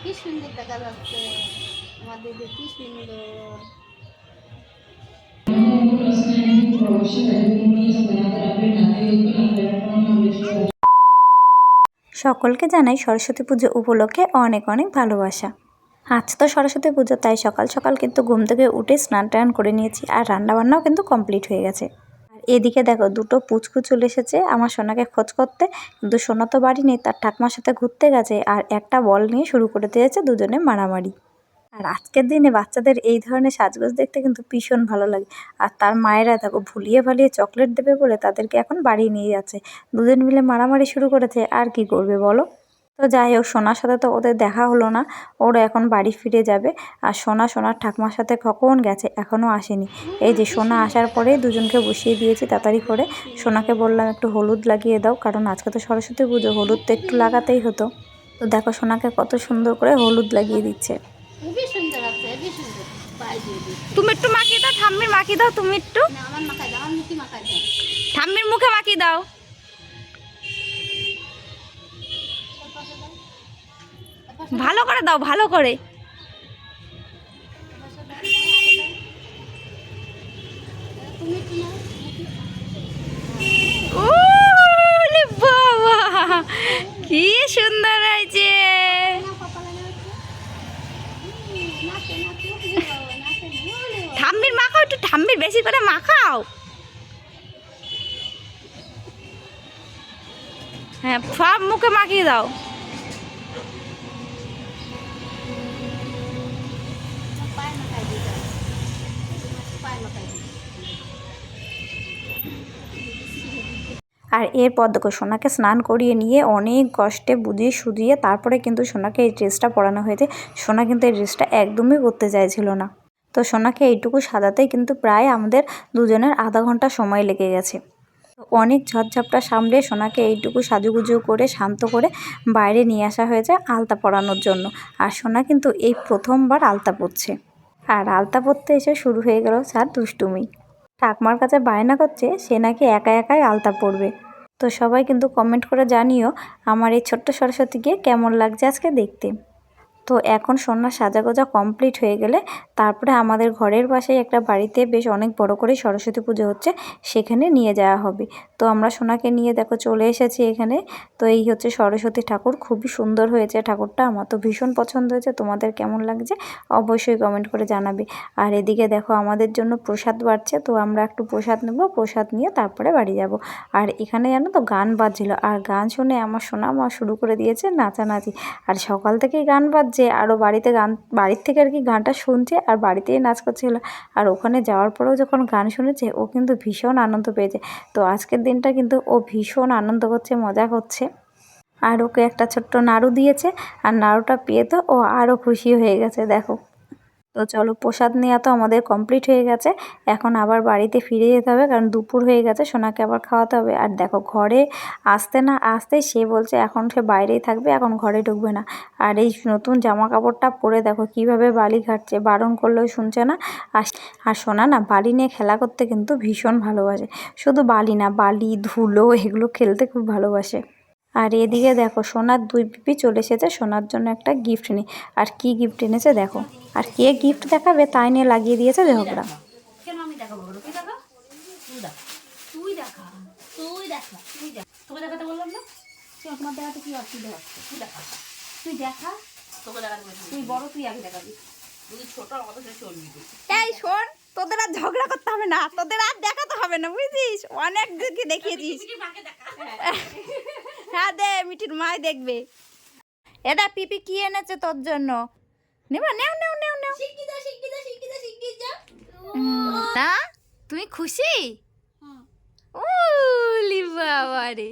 কি সুন্দর দেখা যাচ্ছে আমাদের, কি সুন্দর। সকলকে জানাই সরস্বতী পুজো উপলক্ষে অনেক অনেক ভালোবাসা। আজ তো সরস্বতী পুজো, তাই সকাল সকাল কিন্তু ঘুম থেকে উঠে স্নান টান করে নিয়েছি, আর রান্নাবান্নাও কিন্তু কমপ্লিট হয়ে গেছে। আর এদিকে দেখো দুটো পুচকু চলে এসেছে আমার সোনাকে খোঁজ করতে, কিন্তু সোনা তো বাড়ি নেই, তার ঠাকমার সাথে ঘুরতে গেছে, আর একটা বল নিয়ে শুরু করে দিয়েছে দুজনে মারামারি। আর আজকের দিনে বাচ্চাদের এই ধরনের সাজগোজ দেখতে কিন্তু ভীষণ ভালো লাগে। আর তার মায়েরা দেখো ভুলিয়ে ভালিয়ে চকলেট দেবে বলে তাদেরকে এখন বাড়ি নিয়ে যাচ্ছে। দুজন মিলে মারামারি শুরু করেছে, আর কি করবে বলো। তো যাই হোক, সোনার সাথে তো ওদের দেখা হলো না, ওরা এখন বাড়ি ফিরে যাবে। আর সোনার ঠাকুমার সাথে কখন গেছে, এখনও আসেনি। এই যে সোনা আসার পরেই দুজনকে বসিয়ে দিয়েছি তাড়াতাড়ি করে। সোনাকে বললাম একটু হলুদ লাগিয়ে দাও, কারণ আজকে তো সরস্বতী পুজো, হলুদ তো একটু লাগাতেই হতো। তো দেখো সোনাকে কত সুন্দর করে হলুদ লাগিয়ে দিচ্ছে। খুবই সুন্দর আছে, খুবই সুন্দর। তুমি একটু মাখিয়ে দাও, ঠাম্মির মাখিয়ে দাও, তুমি একটু আমার মাথায় দাও, আমার মুখে মাথায় দাও। ঠাম্মির মুখে মাখিয়ে দাও। ভালো করে দাও, ভালো করে। ওরে বাবা, কি সুন্দর হয়েছে। ঠাম্মির মাখাও, একটু ঠাম্মির বেশি করে মাখাও। হ্যাঁ, সব মুখে মাখিয়ে দাও। আর এরপর দেখো সোনাকে স্নান করিয়ে নিয়ে অনেক কষ্টে বুঝিয়ে সুজিয়ে তারপরে কিন্তু সোনাকে এই ড্রেসটা পরানো হয়েছে। সোনা কিন্তু এই ড্রেসটা একদমই পরতে চাইছিল না। তো সোনাকে এইটুকু সাজাতেই কিন্তু প্রায় আমাদের দুজনের আধা ঘন্টা সময় লেগে গেছে। তো অনেক ঝড়ঝাপটা সামলে সোনাকে এইটুকু সাজুগুজু করে শান্ত করে বাইরে নিয়ে আসা হয়েছে আলতা পরানোর জন্য। আর সোনা কিন্তু এই প্রথমবার আলতা পরছে। আর আলতা পরতে এসে শুরু হয়ে গেল তার দুষ্টুমি। ঠাকমার কাছে বায়না করছে সে নাকি একা একাই আলতা পরবে। তো সবাই কিন্তু কমেন্ট করে জানিও আমার এই ছোট্ট সরস্বতীকে কেমন লাগছে আজকে দেখতে। তো এখন সোনার সাজাগোজা কমপ্লিট হয়ে গেলে তারপরে আমাদের ঘরের পাশেই একটা বাড়িতে বেশ অনেক বড় করে সরস্বতী পুজো হচ্ছে, সেখানে নিয়ে যাওয়া হবে। তো আমরা সোনাকে নিয়ে দেখো চলে এসেছি এখানে। তো এই হচ্ছে সরস্বতী ঠাকুর, খুবই সুন্দর হয়েছে ঠাকুরটা, আমার তো ভীষণ পছন্দ হয়েছে। তোমাদের কেমন লাগছে অবশ্যই কমেন্ট করে জানাবে। আর এদিকে দেখো আমাদের জন্য প্রসাদ বাড়ছে, তো আমরা একটু প্রসাদ নেব, প্রসাদ নিয়ে তারপরে বাড়ি যাব। আর এখানে জানো তো গান বাজছিল, আর গান শুনে আমার সোনা মা শুরু করে দিয়েছে নাচানাচি। আর সকাল থেকেই গান বাজছে, আরও বাড়িতে গান, বাড়ির থেকে আর কি গানটা শুনছে আর বাড়িতেই নাচ করছিল। আর ওখানে যাওয়ার পরেও যখন গান শুনেছে ও কিন্তু ভীষণ আনন্দ পেয়েছে। তো আজকের দিনটা কিন্তু ও ভীষণ আনন্দ করছে, মজা করছে। আর ওকে একটা ছোট্ট নাড়ু দিয়েছে, আর নাড়ুটা পেয়ে তো ও আরও খুশি হয়ে গেছে দেখো। তো চলো, প্রসাদ নেওয়া তো আমাদের কমপ্লিট হয়ে গেছে, এখন আবার বাড়িতে ফিরে যেতে হবে, কারণ দুপুর হয়ে গেছে, সোনাকে আবার খাওয়াতে হবে। আর দেখো ঘরে আসতে না আসতেই সে বলছে এখন সে বাইরেই থাকবে, এখন ঘরে ঢুকবে না। আর এই নতুন জামা কাপড়টা পরে দেখো কিভাবে বালি ঘাটছে, বারণ করলেও শুনছে না। আর সোনা না বালি নিয়ে খেলা করতে কিন্তু ভীষণ ভালোবাসে, শুধু বালি না, বালি ধুলো এগুলো খেলতে খুব ভালোবাসে। আর এদিকে দেখো সোনার দুই পিপি চলে এসেছে সোনার জন্য একটা গিফট নিয়ে। আর কি গিফট এনেছে দেখো, আর কে গিফট দেখাবে তাই নিয়ে লাগিয়ে দিয়েছে ঝগড়া। কেন আমি দেখাবো? তুই দেখা, তুই দেখা, তুই দেখা, তুই দেখা, তুই দেখা। তোকে দেখাতে বললাম না? তোমার দেখাতে কি অসুবিধা হচ্ছে? তুই দেখা, তুই দেখা, তোকে দেখাতে বলছি। তুই বড়, তুই আগে দেখাবি। তুই ছোট, আমাদের সাথে চলবি তুই। এই শোন, তোদের আর ঝগড়া করতে হবে না, তোদের আর দেখাতে হবে না, বুঝছিস? অনেক দিকে দেখিয়েছিস। হ্যাঁ দে, মিঠির মাই দেখবে। এটা পিপি কি এনেছে তোর জন্য, নেবা? নেও নেও নেও নেও। শিখি যা, শিখি যা, শিখি যা, শিখি যা। না তুমি খুশি? ও লি বাবা রে,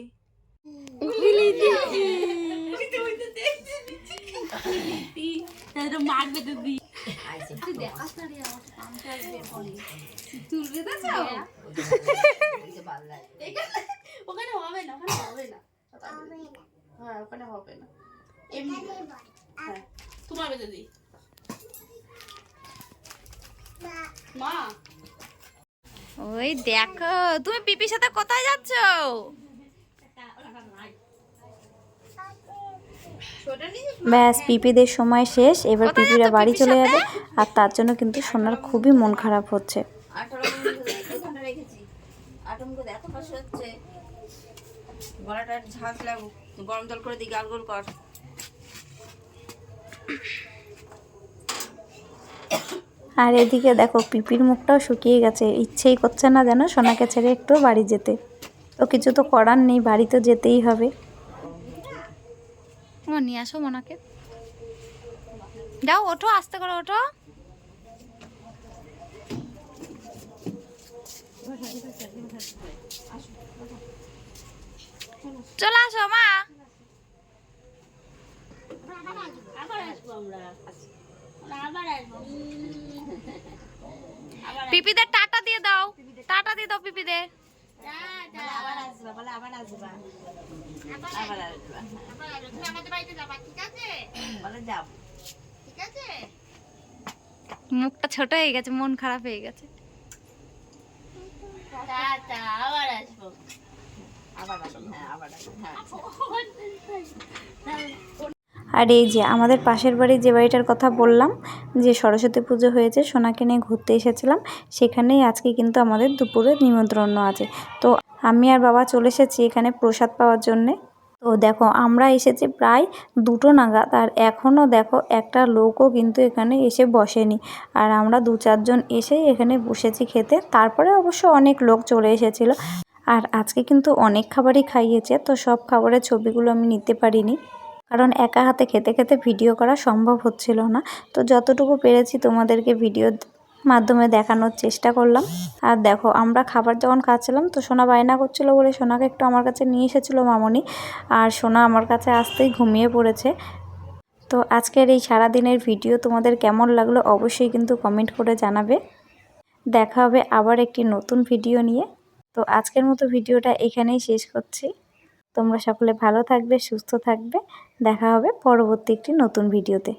মারবে দিদি। তুই দেখাস না রে, আমার কামটা আসবে পরে। তুলবে তো যাও। ওখানে হবে না, ওখানে হবে না। হ্যাঁ, ওখানে হবে না। এমনি হ্যাঁ, তোমার বেঁধে দিই। মা ওই দেখো তুমি পিপির সাথে কোথায় যাচ্ছ? ব্যাস পিপিদের সময় শেষ, এবার পিপিরা বাড়ি চলে যাবে। আর তার জন্য কিন্তু সোনার খুবই মন খারাপ হচ্ছে। গলাটা ঝাঁজ লাগুক, গরম জল করে দিই, গালগোল কর। আর এদিকে দেখো পিপির মুখটাও শুকিয়ে গেছে, ইচ্ছেই করছে না যেন সোনাকে ছেড়ে একটু বাড়ি যেতে। তো কিছু তো করার নেই, বাড়ি তো যেতেই হবে। নিয়ে আসো মোনাকে, যাও ওঠো, আস্তে করে ওঠো। চলে আসো মা। পিপিদের টাটা দিয়ে দাও, টাটা দিয়ে দাও পিপিদের। মুখটা ছোট হয়ে গেছে, মন খারাপ হয়ে গেছে। আর এই যে আমাদের পাশের বাড়ি, যে বাড়িটার কথা বললাম যে সরস্বতী পুজো হয়েছে, সোনাকে নিয়ে ঘুরতে এসেছিলাম, সেখানেই আজকে কিন্তু আমাদের দুপুরে নিমন্ত্রণ আছে। তো আমি আর বাবা চলে এসেছি এখানে প্রসাদ পাওয়ার জন্যে। তো দেখো আমরা এসেছি প্রায় 2টো নাগাদ, আর এখনও দেখো একটা লোকও কিন্তু এখানে এসে বসেনি। আর আমরা 2-4 জন এসেই এখানে বসেছি খেতে। তারপরে অবশ্য অনেক লোক চলে এসেছিলো। আর আজকে কিন্তু অনেক খাবারই খাইয়েছে, তো সব খাবারের ছবিগুলো আমি নিতে পারিনি, কারণ একা হাতে খেতে খেতে ভিডিও করা সম্ভব হচ্ছিল না। তো যতটুকু পেরেছি তোমাদেরকে ভিডিওর মাধ্যমে দেখানোর চেষ্টা করলাম। আর দেখো আমরা খাবার যখন খাচ্ছিলাম, তো সোনা বায়না করছিলো বলে সোনাকে একটু আমার কাছে নিয়ে এসেছিলো মামনি। আর সোনা আমার কাছে আসতেই ঘুমিয়ে পড়েছে। তো আজকের এই সারাদিনের ভিডিও তোমাদের কেমন লাগলো অবশ্যই কিন্তু কমেন্ট করে জানাবে। দেখা হবে আবার একটি নতুন ভিডিও নিয়ে। তো আজকের মতো ভিডিওটা এখানেই শেষ করছি। তোমরা সকলে ভালো থাকবে, সুস্থ থাকবে। দেখা হবে পরবর্তী একটি নতুন ভিডিওতে।